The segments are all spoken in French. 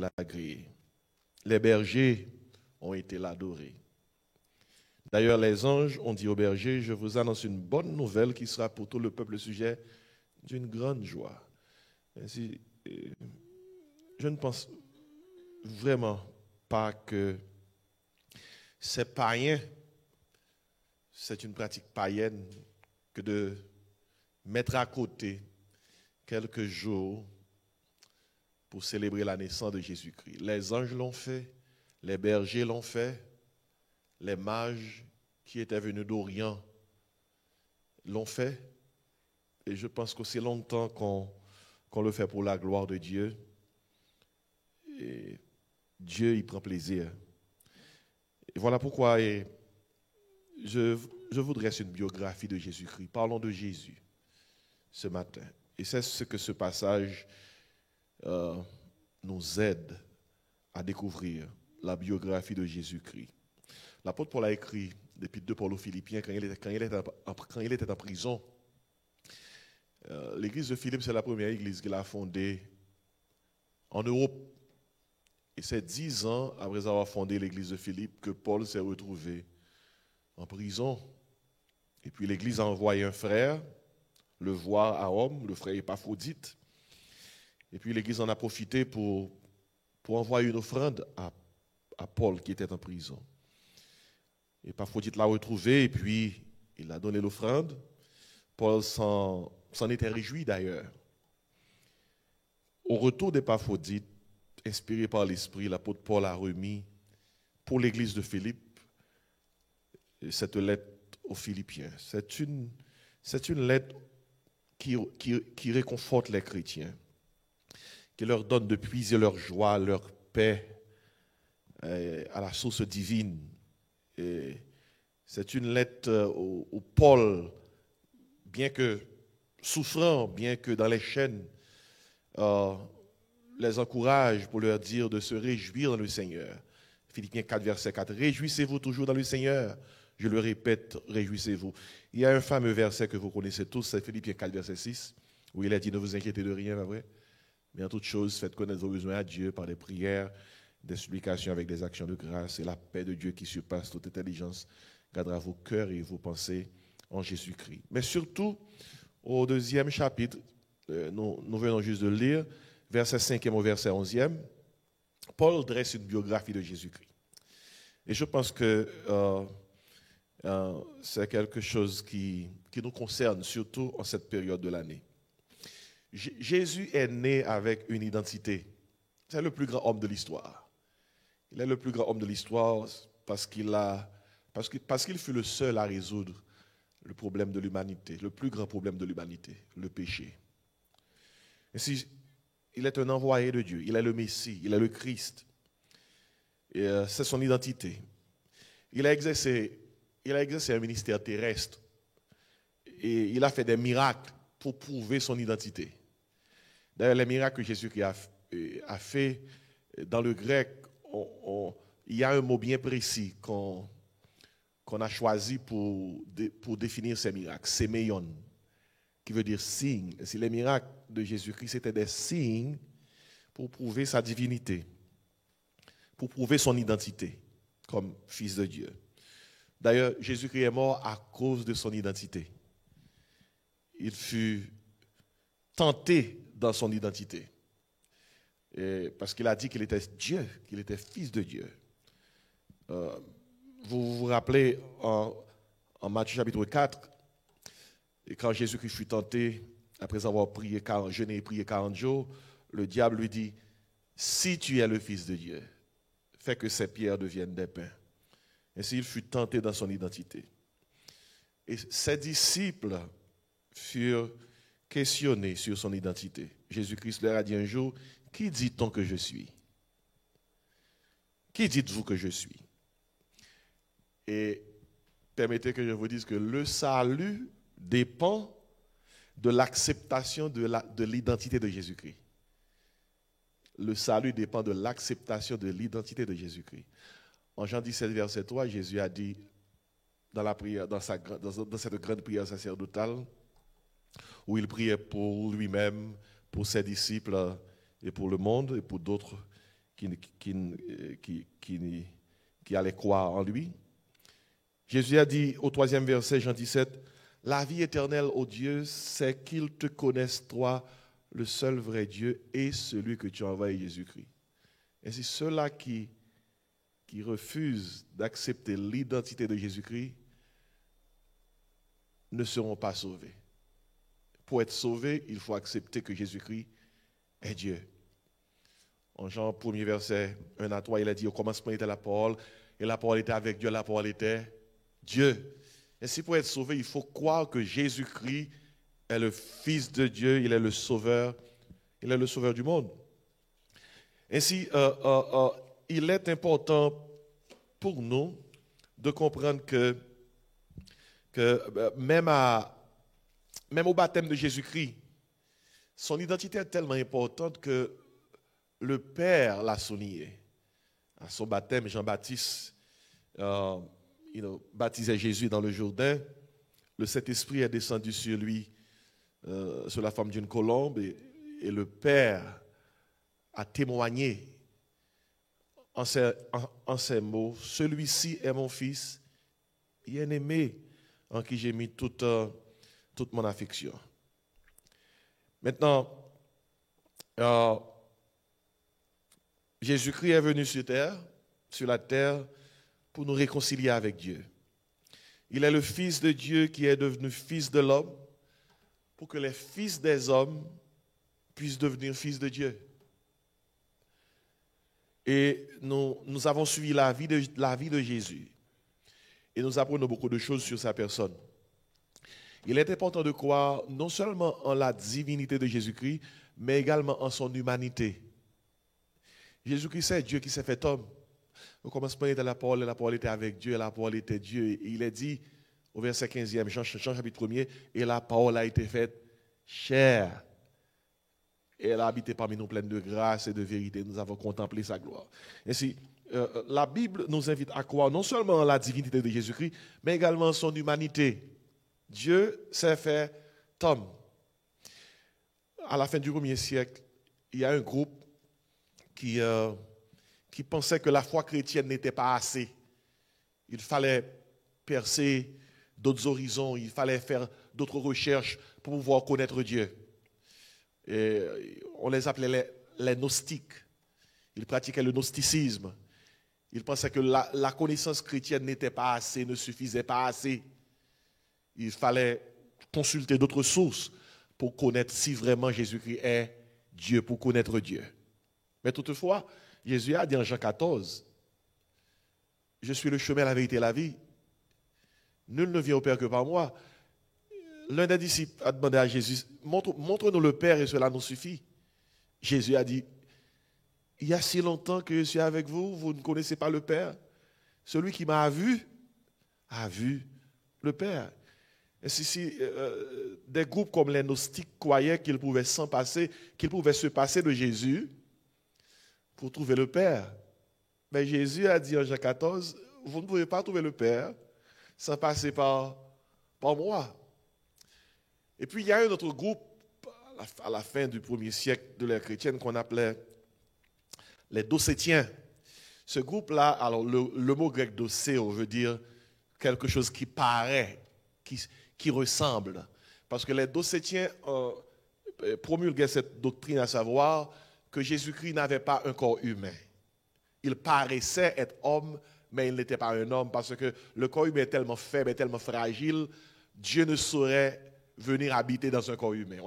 l'agréé. Les bergers ont été l'adoré. D'ailleurs, les anges ont dit aux bergers, je vous annonce une bonne nouvelle qui sera pour tout le peuple sujet d'une grande joie. Ainsi, je ne pense vraiment pas que c'est païen, c'est une pratique païenne que de mettre à côté quelques jours pour célébrer la naissance de Jésus-Christ. Les anges l'ont fait, les bergers l'ont fait, les mages qui étaient venus d'Orient l'ont fait, et je pense que c'est longtemps qu'on le fait pour la gloire de Dieu, et Dieu y prend plaisir. Et voilà pourquoi je vous dresse une biographie de Jésus-Christ. Parlons de Jésus ce matin. Et c'est ce que ce passage nous aide à découvrir, la biographie de Jésus-Christ. L'apôtre Paul a écrit l'épître de Paul aux Philippiens quand il était en prison. L'église de Philippe, c'est la première église qu'il a fondée en Europe. Et c'est 10 ans après avoir fondé l'église de Philippe que Paul s'est retrouvé en prison. Et puis l'église a envoyé un frère le voir à Rome, le frère Épaphrodite. Et puis l'église en a profité pour envoyer une offrande à Paul qui était en prison. Épaphrodite l'a retrouvé et puis il a donné l'offrande. Paul s'en était réjoui d'ailleurs. Au retour d'Épaphrodite, inspiré par l'Esprit, l'apôtre Paul a remis pour l'église de Philippe cette lettre aux Philippiens. C'est une lettre qui réconforte les chrétiens, qui leur donne de puiser leur joie, leur paix à la source divine. Et c'est une lettre où Paul, bien que souffrant, bien que dans les chaînes, les encourage pour leur dire de se réjouir dans le Seigneur. Philippiens 4, verset 4. Réjouissez-vous toujours dans le Seigneur. Je le répète, réjouissez-vous. Il y a un fameux verset que vous connaissez tous, c'est Philippiens 4, verset 6, où il a dit, ne vous inquiétez de rien, pas vrai? Mais en toute chose, faites connaître vos besoins à Dieu par des prières, des supplications avec des actions de grâce, et la paix de Dieu qui surpasse toute intelligence gardera vos cœurs et vos pensées en Jésus-Christ. Mais surtout, au 2e chapitre, nous venons juste de lire, verset 5e au verset 11e, Paul dresse une biographie de Jésus-Christ. Et je pense que c'est quelque chose qui nous concerne, surtout en cette période de l'année. Jésus est né avec une identité. C'est le plus grand homme de l'histoire. Il est le plus grand homme de l'histoire parce qu'il fut le seul à résoudre le problème de l'humanité, le plus grand problème de l'humanité, le péché. Ainsi, il est un envoyé de Dieu, il est le Messie, il est le Christ. Et c'est son identité. Il a exercé un ministère terrestre et il a fait des miracles pour prouver son identité. D'ailleurs, les miracles que Jésus a fait, dans le grec, il y a un mot bien précis qu'on a choisi pour définir ces miracles, séméion, qui veut dire signe. Si les miracles de Jésus-Christ étaient des signes pour prouver sa divinité, pour prouver son identité comme fils de Dieu. D'ailleurs, Jésus-Christ est mort à cause de son identité. Il fut tenté dans son identité. Parce qu'il a dit qu'il était Dieu, qu'il était fils de Dieu. Vous vous rappelez en Matthieu chapitre 4, et quand Jésus-Christ fut tenté, après avoir jeûné et prié 40 jours, le diable lui dit, si tu es le fils de Dieu, fais que ces pierres deviennent des pains. Ainsi, il fut tenté dans son identité. Et ses disciples furent questionnés sur son identité. Jésus-Christ leur a dit un jour, qui dit-on que je suis? Qui dites-vous que je suis? Et permettez que je vous dise que le salut dépend de l'acceptation de l'identité de Jésus-Christ. Le salut dépend de l'acceptation de l'identité de Jésus-Christ. En Jean 17, verset 3, Jésus a dit dans la prière, dans cette grande prière sacerdotale, où il priait pour lui-même, pour ses disciples et pour le monde et pour d'autres qui allaient croire en lui. Jésus a dit au 3e verset, Jean 17, « La vie éternelle, ô Dieu, c'est qu'ils te connaissent, toi, le seul vrai Dieu, et celui que tu as envoyé, Jésus-Christ. » Et c'est ceux-là qui refusent d'accepter l'identité de Jésus-Christ ne seront pas sauvés. Pour être sauvé, il faut accepter que Jésus-Christ est Dieu. En Jean 1er verset 1 à 3, il a dit, au commencement était la parole, et la parole était avec Dieu, la parole était Dieu. Et si pour être sauvé, il faut croire que Jésus-Christ est le Fils de Dieu, il est le Sauveur du monde. Ainsi, il est important pour nous de comprendre que même au baptême de Jésus-Christ, son identité est tellement importante que le Père l'a souligné. À son baptême, Jean-Baptiste baptisait Jésus dans le Jourdain. Le Saint-Esprit est descendu sur lui sous la forme d'une colombe et le Père a témoigné en ces mots, « Celui-ci est mon Fils, bien-aimé, en qui j'ai mis toute mon affection. » Maintenant, Jésus-Christ est venu sur la terre, pour nous réconcilier avec Dieu. Il est le Fils de Dieu qui est devenu Fils de l'homme, pour que les fils des hommes puissent devenir fils de Dieu. Et nous avons suivi la vie de Jésus. Et nous apprenons beaucoup de choses sur sa personne. Il est important de croire non seulement en la divinité de Jésus-Christ, mais également en son humanité. Jésus-Christ, c'est Dieu qui s'est fait homme. Au commencement était la parole était avec Dieu, et la parole était Dieu. Et il est dit au verset 15e, Jean chapitre 1er, et la parole a été faite chair. Et elle a habité parmi nous pleine de grâce et de vérité. Nous avons contemplé sa gloire. Ainsi, la Bible nous invite à croire non seulement en la divinité de Jésus-Christ, mais également en son humanité. Dieu s'est fait homme. À la fin du 1er siècle, il y a un groupe qui pensait que la foi chrétienne n'était pas assez. Il fallait percer d'autres horizons, il fallait faire d'autres recherches pour pouvoir connaître Dieu. Et on les appelait les gnostiques. Ils pratiquaient le gnosticisme. Ils pensaient que la connaissance chrétienne n'était pas assez, ne suffisait pas assez. Il fallait consulter d'autres sources pour connaître si vraiment Jésus-Christ est Dieu, pour connaître Dieu. Mais toutefois, Jésus a dit en Jean 14, « Je suis le chemin, la vérité et la vie. Nul ne vient au Père que par moi. » L'un des disciples a demandé à Jésus, « Montre-nous le Père et cela nous suffit. » Jésus a dit, « Il y a si longtemps que je suis avec vous, vous ne connaissez pas le Père. Celui qui m'a vu a vu le Père. » Et si des groupes comme les gnostiques croyaient qu'ils pouvaient se passer de Jésus pour trouver le Père. Mais Jésus a dit en Jean 14, vous ne pouvez pas trouver le Père sans passer par moi. Et puis il y a un autre groupe à la fin du 1er siècle de l'ère chrétienne qu'on appelait les Docétiens. Ce groupe-là, alors le mot grec docéo veut dire quelque chose qui paraît, qui ressemble. Parce que les Docétiens promulguaient cette doctrine, à savoir que Jésus-Christ n'avait pas un corps humain. Il paraissait être homme, mais il n'était pas un homme, parce que le corps humain est tellement faible, est tellement fragile, Dieu ne saurait venir habiter dans un corps humain.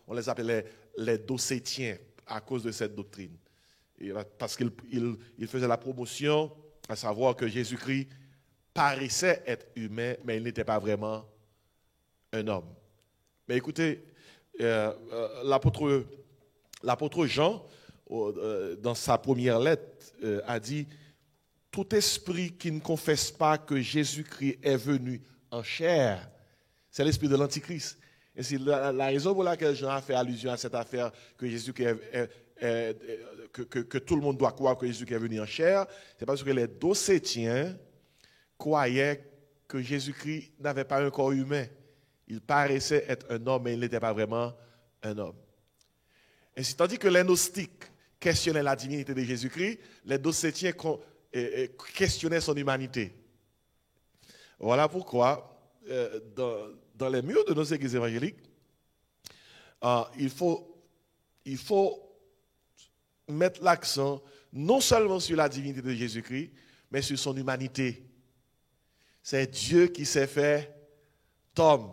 On les appelait les Docétiens à cause de cette doctrine. Et parce qu'il faisait la promotion, à savoir que Jésus-Christ paraissait être humain, mais il n'était pas vraiment un homme. Mais écoutez, l'apôtre Jean, dans sa première lettre, a dit « Tout esprit qui ne confesse pas que Jésus-Christ est venu en chair, c'est l'esprit de l'Antichrist. » Et c'est la raison pour laquelle Jean a fait allusion à cette affaire que Jésus-Christ que tout le monde doit croire que Jésus-Christ est venu en chair, c'est parce que les Docétiens croyaient que Jésus-Christ n'avait pas un corps humain. Il paraissait être un homme, mais il n'était pas vraiment un homme. Ainsi, tandis que les gnostiques, questionnaient la divinité de Jésus-Christ, les Docétiens questionnaient son humanité. Voilà pourquoi, dans les murs de nos églises évangéliques, il faut mettre l'accent non seulement sur la divinité de Jésus-Christ, mais sur son humanité. C'est Dieu qui s'est fait homme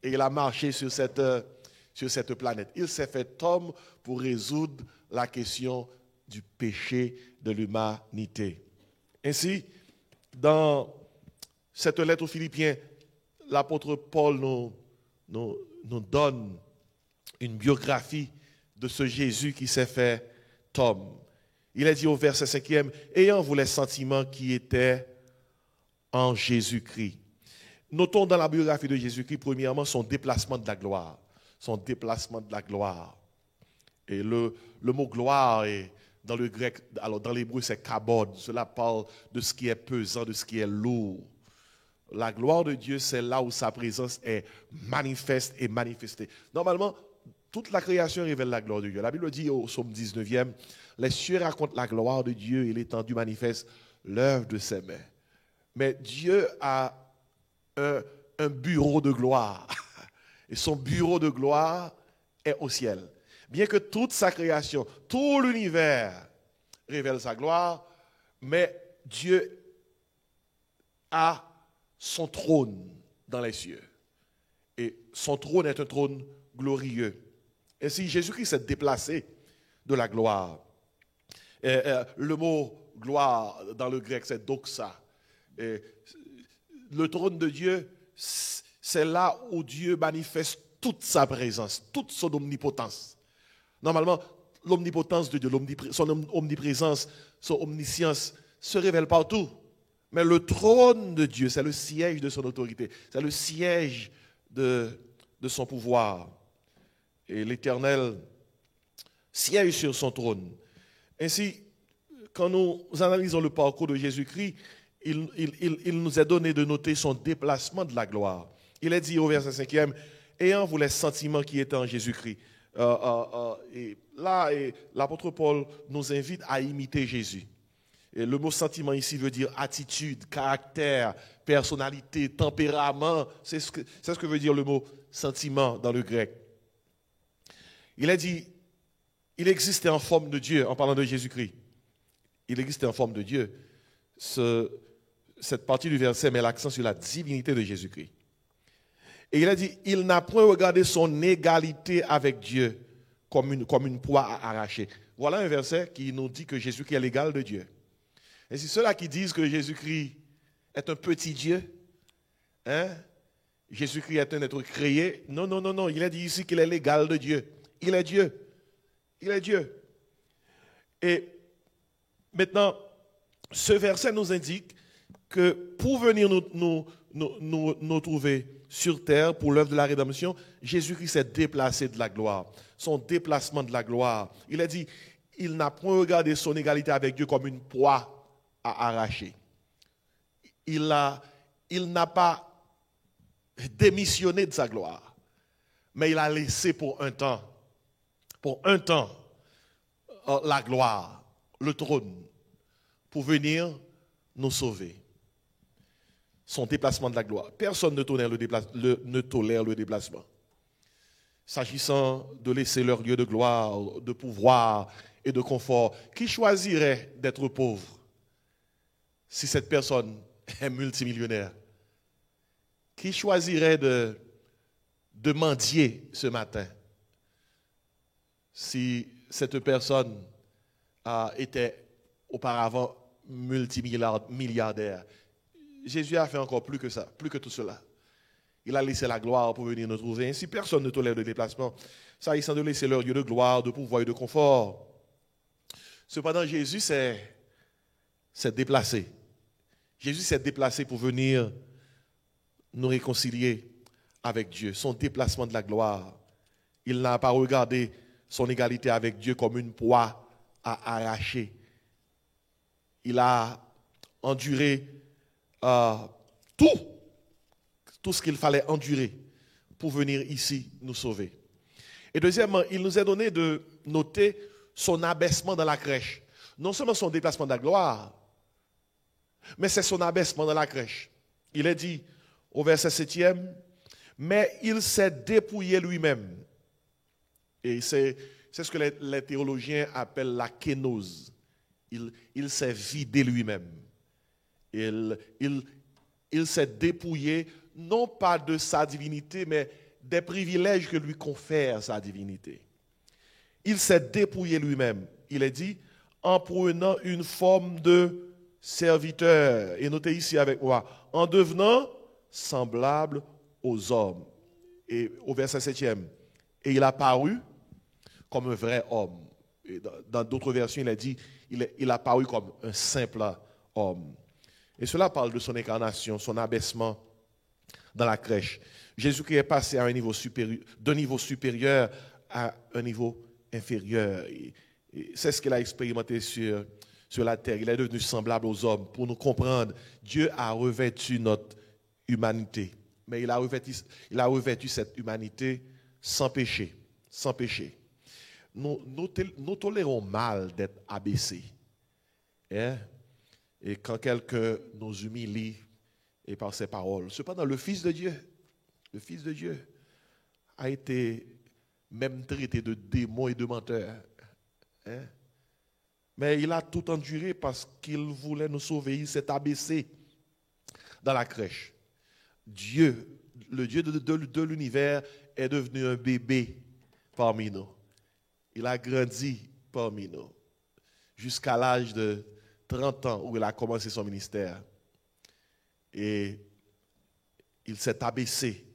et il a marché sur cette planète. Il s'est fait homme pour résoudre la question du péché de l'humanité. Ainsi, dans cette lettre aux Philippiens, l'apôtre Paul nous donne une biographie de ce Jésus qui s'est fait homme. Il est dit au verset 5e, « Ayant vous les sentiments qui étaient en Jésus-Christ. » Notons dans la biographie de Jésus-Christ, premièrement, son déplacement de la gloire. Son déplacement de la gloire. Et le mot gloire est dans le grec, alors dans l'hébreu c'est kabod. Cela parle de ce qui est pesant, de ce qui est lourd. La gloire de Dieu, c'est là où sa présence est manifeste et manifestée. Normalement, toute la création révèle la gloire de Dieu. La Bible dit au psaume 19e, « Les cieux racontent la gloire de Dieu et l'étendue manifeste l'œuvre de ses mains. » Mais Dieu a un bureau de gloire. Et son bureau de gloire est au ciel. Bien que toute sa création, tout l'univers révèle sa gloire, mais Dieu a son trône dans les cieux. Et son trône est un trône glorieux. Ainsi, Jésus-Christ s'est déplacé de la gloire. Le mot gloire dans le grec, c'est doxa. Le trône de Dieu, c'est là où Dieu manifeste toute sa présence, toute son omnipotence. Normalement, l'omnipotence de Dieu, son omniprésence, son omniscience se révèle partout. Mais le trône de Dieu, c'est le siège de son autorité, c'est le siège de son pouvoir. Et l'Éternel siège sur son trône. Ainsi, quand nous analysons le parcours de Jésus-Christ, il nous est donné de noter son déplacement de la gloire. Il est dit au verset 5e, « Ayant vous les sentiments qui étaient en Jésus-Christ. » Et là, l'apôtre Paul nous invite à imiter Jésus. Et le mot sentiment ici veut dire attitude, caractère, personnalité, tempérament. C'est ce que veut dire le mot sentiment dans le grec. Il a dit, il existait en forme de Dieu, en parlant de Jésus-Christ. Il existait en forme de Dieu. Cette partie du verset met l'accent sur la divinité de Jésus-Christ. Et il a dit, il n'a point regardé son égalité avec Dieu comme une proie à arracher. Voilà un verset qui nous dit que Jésus-Christ est l'égal de Dieu. Et c'est ceux-là qui disent que Jésus-Christ est un petit Dieu, Jésus-Christ est un être créé. Non, non, non, non. Il a dit ici qu'il est l'égal de Dieu. Il est Dieu. Il est Dieu. Et maintenant, ce verset nous indique que pour venir nous trouver sur terre pour l'œuvre de la rédemption, Jésus-Christ s'est déplacé de la gloire. Son déplacement de la gloire. Il a dit, il n'a point regardé son égalité avec Dieu comme une proie à arracher. Il n'a pas démissionné de sa gloire, mais il a laissé pour un temps, la gloire, le trône, pour venir nous sauver. Son déplacement de la gloire. Personne ne tolère le déplacement. S'agissant de laisser leur lieu de gloire, de pouvoir et de confort, qui choisirait d'être pauvre si cette personne est multimillionnaire? Qui choisirait de mendier ce matin si cette personne était auparavant multimilliardaire? Jésus a fait encore plus que ça, plus que tout cela. Il a laissé la gloire pour venir nous trouver. Ainsi, personne ne tolère le déplacement, s'agissant de laisser leur lieu de gloire, de pouvoir et de confort. Cependant, Jésus s'est déplacé. Jésus s'est déplacé pour venir nous réconcilier avec Dieu. Son déplacement de la gloire. Il n'a pas regardé son égalité avec Dieu comme une proie à arracher. Il a enduré tout ce qu'il fallait endurer pour venir ici nous sauver. Et deuxièmement, il nous est donné de noter son abaissement dans la crèche. Non seulement son déplacement de la gloire, mais c'est son abaissement dans la crèche. Il est dit au verset 7e, mais il s'est dépouillé lui-même. Et c'est ce que les théologiens appellent la kénose. Il s'est vidé lui-même. Il s'est dépouillé, non pas de sa divinité, mais des privilèges que lui confère sa divinité. Il s'est dépouillé lui-même. Il est dit, en prenant une forme de serviteur. Et notez ici avec moi, en devenant semblable aux hommes. Et au verset 7e, et il a paru comme un vrai homme. Et dans d'autres versions, il a dit, il a paru comme un simple homme. Et cela parle de son incarnation, son abaissement dans la crèche. Jésus-Christ est passé à un niveau supérieur, d'un niveau supérieur à un niveau inférieur. Et c'est ce qu'il a expérimenté sur la terre. Il est devenu semblable aux hommes. Pour nous comprendre, Dieu a revêtu notre humanité. Mais il a revêtu cette humanité sans péché. Sans péché. Nous tolérons mal d'être abaissés. Et quand quelqu'un nous humilie et par ses paroles. Cependant, le Fils de Dieu a été même traité de démon et de menteur. Mais il a tout enduré parce qu'il voulait nous sauver. Il s'est abaissé dans la crèche. Dieu, le Dieu de l'univers, est devenu un bébé parmi nous. Il a grandi parmi nous jusqu'à l'âge de 30 ans où il a commencé son ministère. Et il s'est abaissé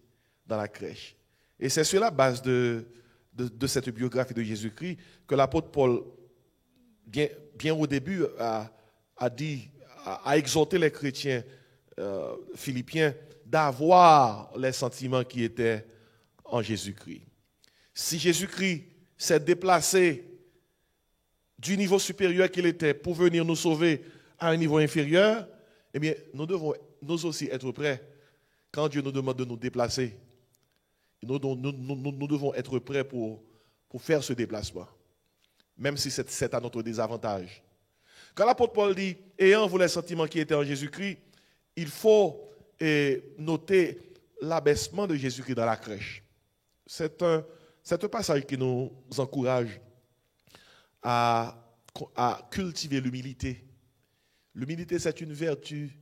dans la crèche. Et c'est sur la base de cette biographie de Jésus-Christ que l'apôtre Paul, bien au début, a exhorté les chrétiens philippiens d'avoir les sentiments qui étaient en Jésus-Christ. Si Jésus-Christ s'est déplacé du niveau supérieur qu'il était pour venir nous sauver à un niveau inférieur, eh bien, nous devons nous aussi être prêts quand Dieu nous demande de nous déplacer. Nous devons être prêts pour faire ce déplacement, même si c'est à notre désavantage. Quand l'apôtre Paul dit « Ayant vous les sentiments qui étaient en Jésus-Christ », il faut noter l'abaissement de Jésus-Christ dans la crèche. C'est un passage qui nous encourage à cultiver l'humilité. L'humilité, c'est une vertu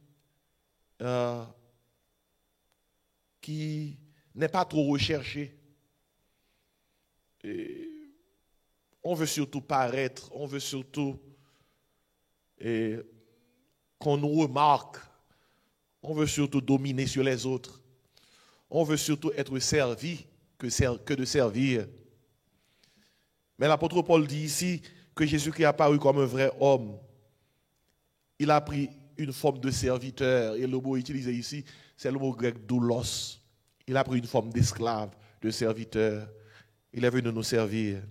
qui n'est pas trop recherchée. Et on veut surtout paraître, on veut surtout qu'on nous remarque, on veut surtout dominer sur les autres, on veut surtout être servi que de servir. Mais l'apôtre Paul dit ici que Jésus-Christ est apparu comme un vrai homme. Il a pris une forme de serviteur. Et le mot utilisé ici, c'est le mot grec doulos. Il a pris une forme d'esclave, de serviteur. Il est venu nous servir.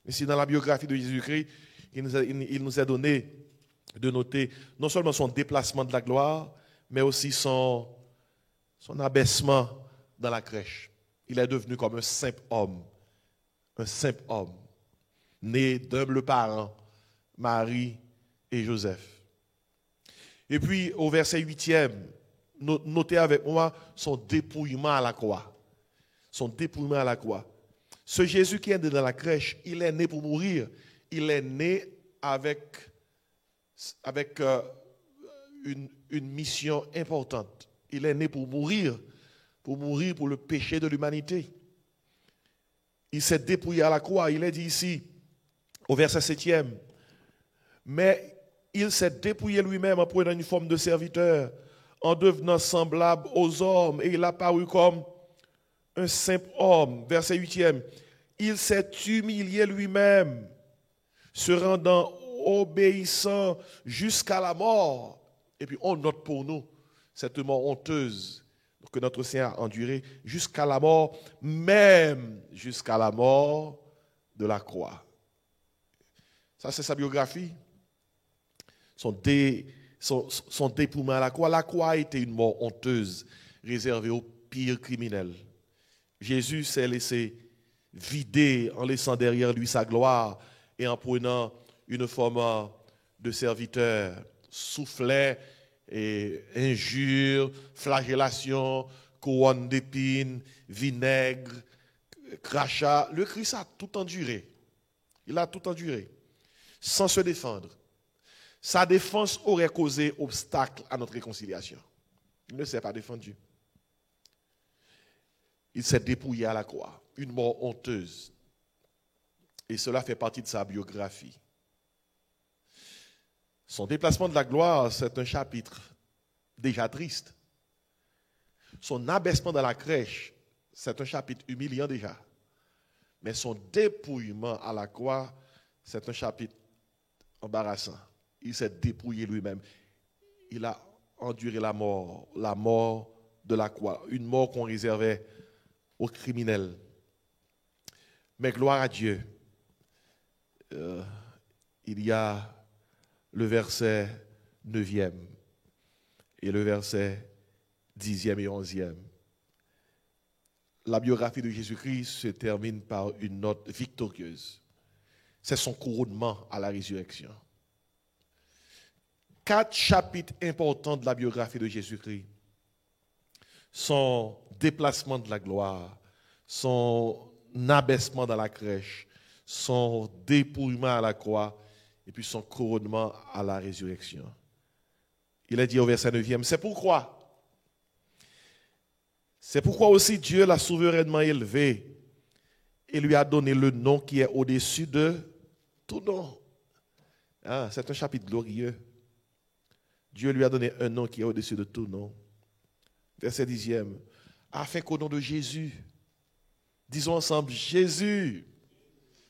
Ici, dans la biographie de Jésus-Christ, il nous a donné de noter non seulement son déplacement de la gloire, mais aussi son abaissement dans la crèche. Il est devenu comme un simple homme, né d'humbles parents, Marie et Joseph. Et puis, au verset 8e, notez avec moi son dépouillement à la croix. Son dépouillement à la croix. Ce Jésus qui est né dans la crèche, il est né pour mourir. Il est né avec une mission importante. Il est né pour mourir pour le péché de l'humanité. Il s'est dépouillé à la croix. Il est dit ici, au verset 7e, mais il s'est dépouillé lui-même en prenant une forme de serviteur, en devenant semblable aux hommes, et il a paru comme un simple homme. Verset 8e, il s'est humilié lui-même, se rendant obéissant jusqu'à la mort. Et puis on note pour nous cette mort honteuse que notre Seigneur a endurée jusqu'à la mort, même jusqu'à la mort de la croix. Ça, c'est sa biographie. Son dépouillement à la croix. La croix a été une mort honteuse, réservée aux pires criminels. Jésus s'est laissé vider en laissant derrière lui sa gloire et en prenant une forme de serviteur, soufflait et injures, flagellations, couronne d'épines, vinaigre, crachat. Le Christ a tout enduré. Il a tout enduré, sans se défendre. Sa défense aurait causé obstacle à notre réconciliation. Il ne s'est pas défendu. Il s'est dépouillé à la croix, une mort honteuse. Et cela fait partie de sa biographie. Son déplacement de la gloire, c'est un chapitre déjà triste. Son abaissement dans la crèche, c'est un chapitre humiliant déjà. Mais son dépouillement à la croix, c'est un chapitre embarrassant. Il s'est dépouillé lui-même. Il a enduré la mort de la croix, une mort qu'on réservait aux criminels. Mais gloire à Dieu, il y a le verset 9e et le verset 10e et 11e. La biographie de Jésus-Christ se termine par une note victorieuse. C'est son couronnement à la résurrection. 4 chapitres importants de la biographie de Jésus-Christ. Son déplacement de la gloire, son abaissement dans la crèche, son dépouillement à la croix et puis son couronnement à la résurrection. Il est dit au verset 9e, c'est pourquoi aussi Dieu l'a souverainement élevé et lui a donné le nom qui est au-dessus de tout nom. Ah, c'est un chapitre glorieux. Dieu lui a donné un nom qui est au-dessus de tout nom. Verset 10e, afin qu'au nom de Jésus, disons ensemble, Jésus,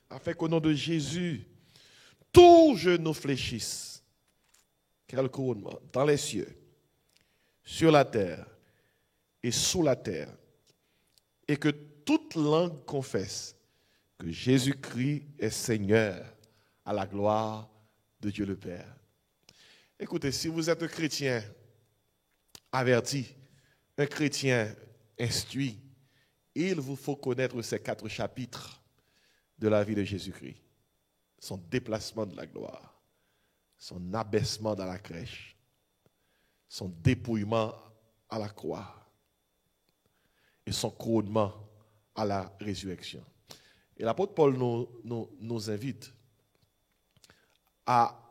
afin qu'au nom de Jésus, tout genou fléchisse, quel couronnement, dans les cieux, sur la terre et sous la terre, et que toute langue confesse que Jésus-Christ est Seigneur à la gloire de Dieu le Père. Écoutez, si vous êtes un chrétien averti, un chrétien instruit, il vous faut connaître ces 4 chapitres de la vie de Jésus-Christ. Son déplacement de la gloire, son abaissement dans la crèche, son dépouillement à la croix et son couronnement à la résurrection. Et l'apôtre Paul nous invite à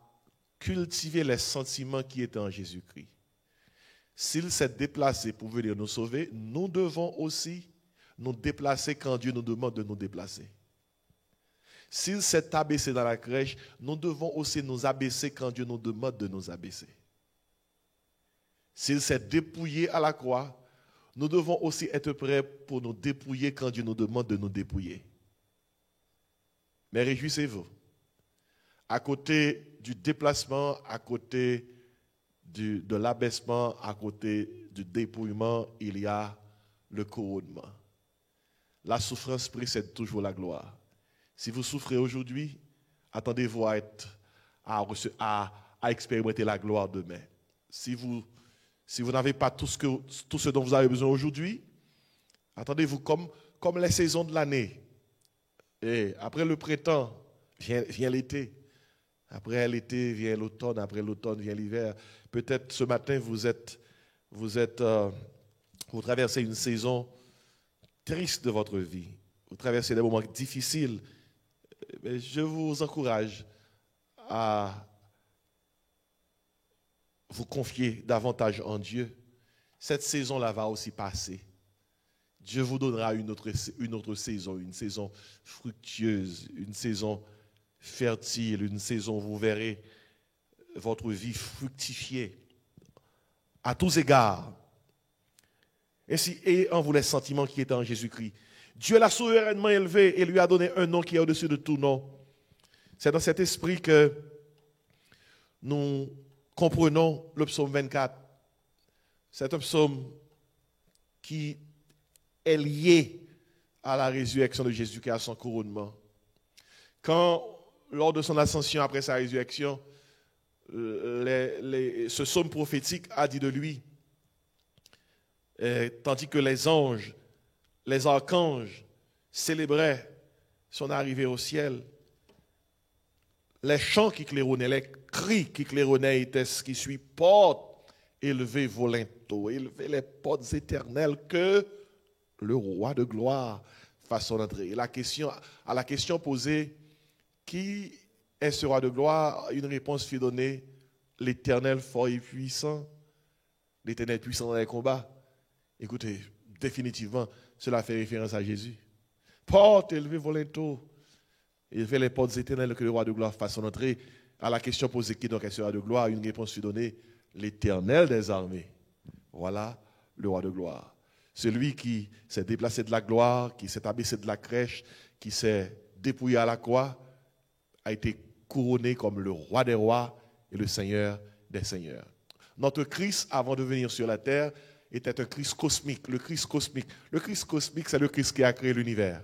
cultiver les sentiments qui étaient en Jésus-Christ. S'il s'est déplacé pour venir nous sauver, nous devons aussi nous déplacer quand Dieu nous demande de nous déplacer. S'il s'est abaissé dans la crèche, nous devons aussi nous abaisser quand Dieu nous demande de nous abaisser. S'il s'est dépouillé à la croix, nous devons aussi être prêts pour nous dépouiller quand Dieu nous demande de nous dépouiller. Mais réjouissez-vous. À côté du déplacement, à côté de l'abaissement, à côté du dépouillement, il y a le couronnement. La souffrance précède toujours la gloire. Si vous souffrez aujourd'hui, attendez-vous à expérimenter la gloire demain. Si vous n'avez pas tout ce dont vous avez besoin aujourd'hui, attendez-vous comme les saisons de l'année. Et après le printemps, vient l'été. Après l'été vient l'automne. Après l'automne vient l'hiver. Peut-être ce matin, vous traversez une saison triste de votre vie. Vous traversez des moments difficiles. Mais je vous encourage à vous confier davantage en Dieu. Cette saison-là va aussi passer. Dieu vous donnera une autre saison, une saison fructueuse, une saison fertile, une saison où vous verrez votre vie fructifier à tous égards. Ainsi, ayez en vous les sentiments qui étaient en Jésus-Christ. Dieu l'a souverainement élevé et lui a donné un nom qui est au-dessus de tout nom. C'est dans cet esprit que nous comprenons le psaume 24. C'est un psaume qui est lié à la résurrection de Jésus et à son couronnement. Quand, lors de son ascension après sa résurrection, ce psaume prophétique a dit de lui, tandis que les anges, les archanges célébraient son arrivée au ciel, les chants qui claironnaient, les cris qui claironnaient étaient ce qui suit: porte, élevez vos linteaux, élevez les portes éternelles, que le roi de gloire fasse son entrée. Et à la question posée, qui est ce roi de gloire? Une réponse fut donnée: l'Éternel fort et puissant, l'Éternel puissant dans les combats. Écoutez, définitivement, cela fait référence à Jésus. Porte, élevez vos linteaux, élevez les portes éternelles, que le roi de gloire fasse son entrée. À la question posée, qui donc est ce roi de gloire? Une réponse fut donnée: l'Éternel des armées. Voilà le roi de gloire. Celui qui s'est déplacé de la gloire, qui s'est abaissé de la crèche, qui s'est dépouillé à la croix, a été couronné comme le roi des rois et le Seigneur des seigneurs. Notre Christ, avant de venir sur la terre, était un Christ cosmique. Le Christ cosmique, c'est le Christ qui a créé l'univers.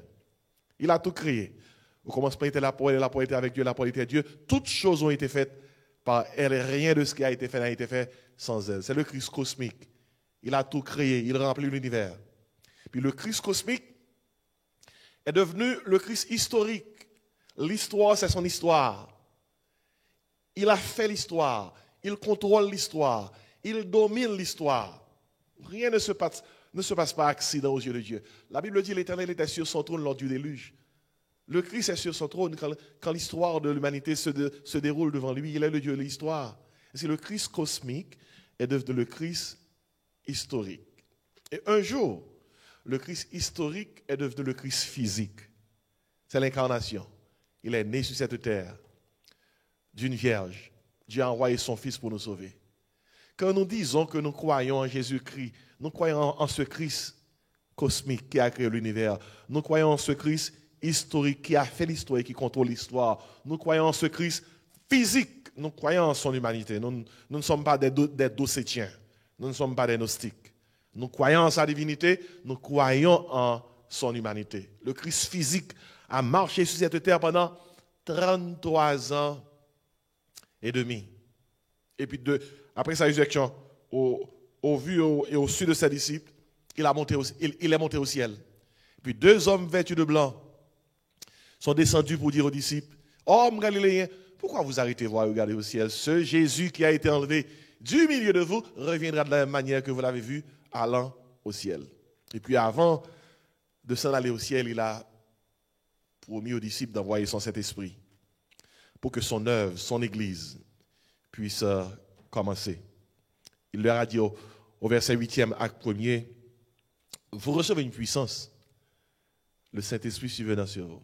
Il a tout créé. Au commencement était la parole était avec Dieu, la parole était Dieu. Toutes choses ont été faites par elle. Rien de ce qui a été fait n'a été fait sans elle. C'est le Christ cosmique. Il a tout créé, il remplit l'univers. Puis le Christ cosmique est devenu le Christ historique. L'histoire, c'est son histoire. Il a fait l'histoire. Il contrôle l'histoire. Il domine l'histoire. Rien ne se passe par accident aux yeux de Dieu. La Bible dit: l'Éternel était sur son trône lors du déluge. Le Christ est sur son trône quand l'histoire de l'humanité se déroule devant lui. Il est le Dieu de l'histoire. C'est le Christ cosmique est devenu le Christ historique. Et un jour, le Christ historique est devenu le Christ physique. C'est l'incarnation. Il est né sur cette terre d'une vierge. Dieu a envoyé son Fils pour nous sauver. Quand nous disons que nous croyons en Jésus-Christ, nous croyons en ce Christ cosmique qui a créé l'univers. Nous croyons en ce Christ historique qui a fait l'histoire et qui contrôle l'histoire. Nous croyons en ce Christ physique. Nous croyons en son humanité. Nous ne sommes pas des docétiens. Nous ne sommes pas des gnostiques. Nous croyons en sa divinité. Nous croyons en son humanité. Le Christ physique a marché sur cette terre pendant 33 ans et demi. Et puis après sa résurrection, au vu et au su de ses disciples, il est monté au ciel. Puis 2 hommes vêtus de blanc sont descendus pour dire aux disciples: hommes galiléens, pourquoi vous arrêtez voir et regardez au ciel? Ce Jésus qui a été enlevé du milieu de vous reviendra de la même manière que vous l'avez vu allant au ciel. Et puis avant de s'en aller au ciel, il a promis aux disciples d'envoyer son Saint-Esprit pour que son œuvre, son Église puisse commencer. Il leur a dit au verset 8e, acte 1er, vous recevez une puissance, le Saint-Esprit survenant sur vous.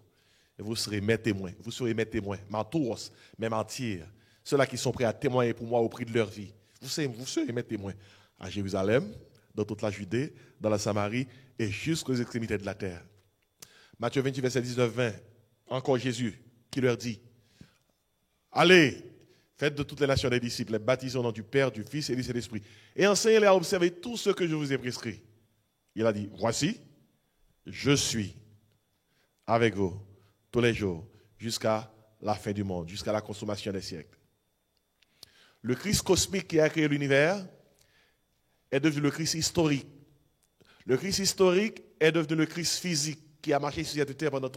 Et vous serez mes témoins. Vous serez mes témoins, mentors, mes mentir. Ceux-là qui sont prêts à témoigner pour moi au prix de leur vie. Vous serez mes témoins à Jérusalem, dans toute la Judée, dans la Samarie et jusqu'aux extrémités de la terre. Matthieu 28, verset 19-20, encore Jésus qui leur dit: allez, faites de toutes les nations des disciples, les baptisez au nom du Père, du Fils et du Saint-Esprit, et enseignez-les à observer tout ce que je vous ai prescrit. Il a dit: voici, je suis avec vous tous les jours jusqu'à la fin du monde, jusqu'à la consommation des siècles. Le Christ cosmique qui a créé l'univers est devenu le Christ historique. Le Christ historique est devenu le Christ physique qui a marché sur cette terre pendant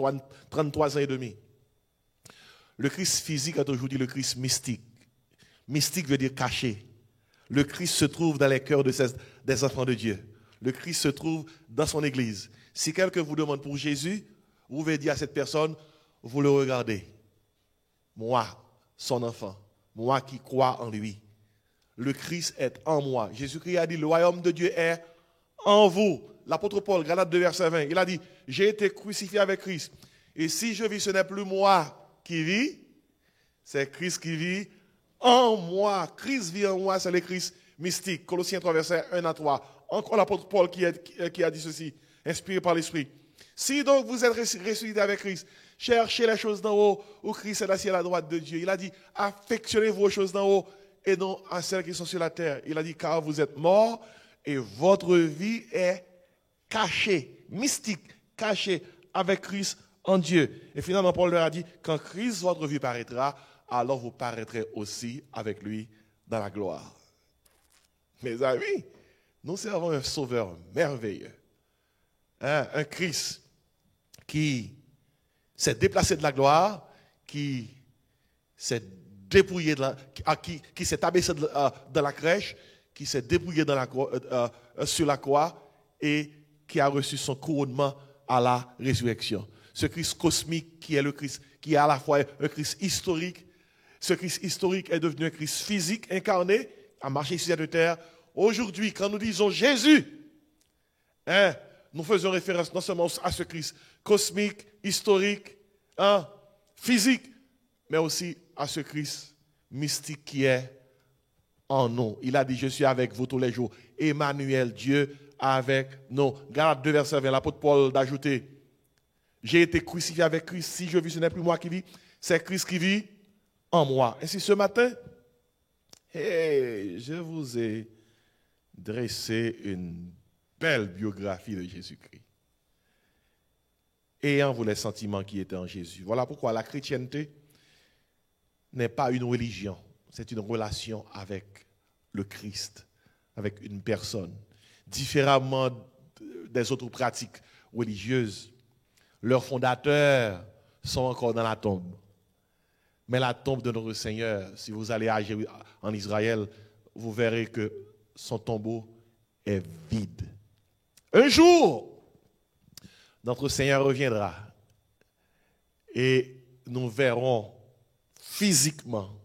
33 ans et demi. Le Christ physique a toujours dit le Christ mystique. Mystique veut dire caché. Le Christ se trouve dans les cœurs des enfants de Dieu. Le Christ se trouve dans son Église. Si quelqu'un vous demande pour Jésus, vous pouvez dire à cette personne: vous le regardez. Moi, son enfant. Moi qui crois en lui. Le Christ est en moi. Jésus-Christ a dit: le royaume de Dieu est en vous. L'apôtre Paul, Galates 2, verset 20, il a dit: j'ai été crucifié avec Christ. Et si je vis, ce n'est plus moi qui vis, c'est Christ qui vit en moi. Christ vit en moi, c'est le Christ mystique. Colossiens 3, verset 1 à 3. Encore l'apôtre Paul qui a dit ceci, inspiré par l'Esprit. Si donc vous êtes ressuscité avec Christ, cherchez les choses d'en haut, où Christ est assis à la droite de Dieu. Il a dit: affectionnez-vous aux choses d'en haut et non à celles qui sont sur la terre. Il a dit: car vous êtes morts et votre vie est cachée, mystique, cachée avec Christ en Dieu. Et finalement, Paul leur a dit: quand Christ, votre vie, paraîtra, alors vous paraîtrez aussi avec lui dans la gloire. Mes amis, nous servons un sauveur merveilleux. Un Christ qui s'est déplacé de la gloire, qui s'est dépouillé qui s'est abaissé dans la crèche, qui s'est dépouillé sur la croix et qui a reçu son couronnement à la résurrection. Ce Christ cosmique qui est le Christ, qui est à la fois un Christ historique. Ce Christ historique est devenu un Christ physique, incarné, a marché sur cette terre. Aujourd'hui, quand nous disons Jésus, nous faisons référence non seulement à ce Christ cosmique, historique, physique, mais aussi à ce Christ mystique qui est en nous. Il a dit, je suis avec vous tous les jours. Emmanuel, Dieu avec nous. Galates 2, verset 20, l'apôtre Paul d'ajouter, j'ai été crucifié avec Christ. Si je vis, ce n'est plus moi qui vis, c'est Christ qui vit en moi. Ainsi, ce matin, je vous ai dressé une belle biographie de Jésus-Christ. Ayant vous les sentiments qui étaient en Jésus. Voilà pourquoi la chrétienté n'est pas une religion, c'est une relation avec le Christ, avec une personne. Différemment des autres pratiques religieuses, leurs fondateurs sont encore dans la tombe. Mais la tombe de notre Seigneur, si vous allez en Israël, vous verrez que son tombeau est vide. Un jour, notre Seigneur reviendra et nous verrons physiquement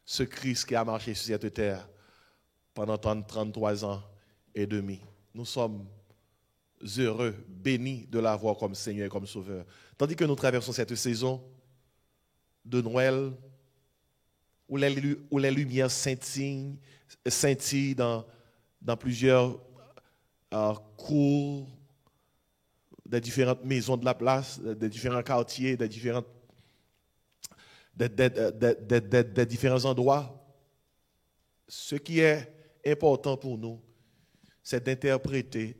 ce Christ qui a marché sur cette terre pendant 33 ans et demi. Nous sommes heureux, bénis de l'avoir comme Seigneur et comme Sauveur. Tandis que nous traversons cette saison de Noël, où les lumières scintillent dans plusieurs cours, des différentes maisons de la place, des différents quartiers, des différents endroits. Ce qui est important pour nous, c'est d'interpréter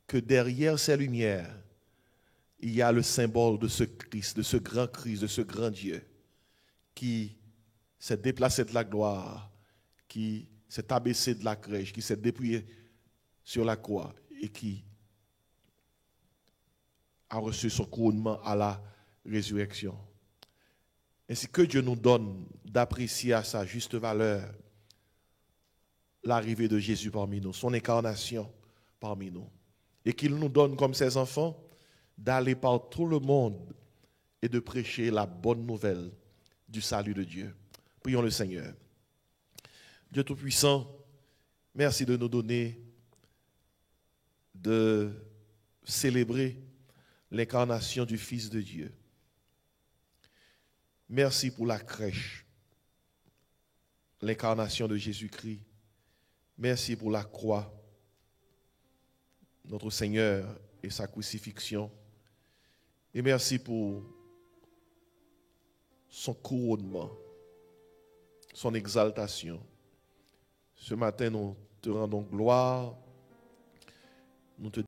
que derrière ces lumières, il y a le symbole de ce Christ, de ce grand Dieu qui s'est déplacé de la gloire, qui s'est abaissé de la crèche, qui s'est dépouillé sur la croix et qui a reçu son couronnement à la résurrection. Ainsi que Dieu nous donne d'apprécier à sa juste valeur l'arrivée de Jésus parmi nous, son incarnation parmi nous. Et qu'il nous donne comme ses enfants d'aller par tout le monde et de prêcher la bonne nouvelle du salut de Dieu. Prions le Seigneur. Dieu Tout-Puissant, merci de nous donner de célébrer l'incarnation du Fils de Dieu. Merci pour la crèche, l'incarnation de Jésus-Christ. Merci pour la croix, notre Seigneur et sa crucifixion. Et merci pour son couronnement, son exaltation. Ce matin, nous te rendons gloire. Nous te